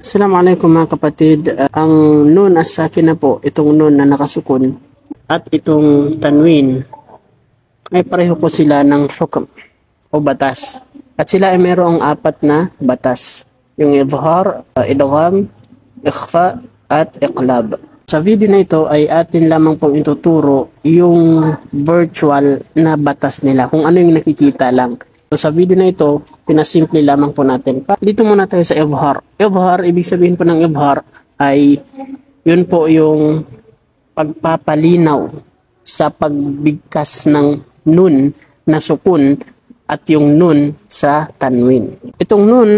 Assalamualaikum mga kapatid. Ang nun as sakin na po, itong nun na nakasukon at itong tanwin ay pareho po sila ng hukm o batas. At sila ay mayroong apat na batas. Yung izhar, idgham, ikhfa at iqlab. Sa video na ito ay atin lamang pong ituturo yung virtual na batas nila, kung ano yung nakikita lang. So sa video na ito, pinasimple lamang po natin. Dito muna tayo sa izhar. Izhar, ibig sabihin po ng izhar ay yun po yung pagpapalinaw sa pagbigkas ng nun na sukun at yung nun sa tanwin. Itong nun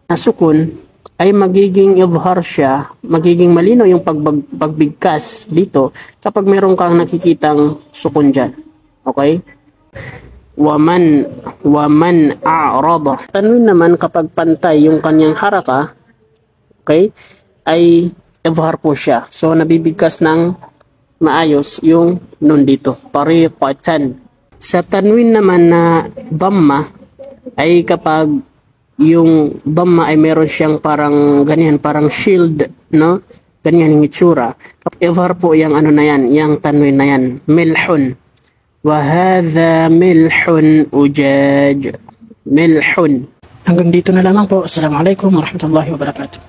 na sukun ay magiging izhar siya, magiging malinaw yung pagbigkas dito kapag meron kang nakikitang sukun dyan. Okay? Waman a'rada. Tanwin naman kapag pantay yung kanyang haraka, okay, ay izhar po siya. So nabibigkas ng maayos yung nun dito. Tariqatan. Sa tanwin naman na dhamma ay kapag yung dhamma ay meron siyang parang ganyan, parang shield, no? Ganyan yung itsura. Izhar po yung ano na yan, yung tanwin na yan. Milhun. وهذا ملح أجاج. ملح. Hanggang dito na lamang po. Assalamualaikum warahmatullahi wabarakatuh.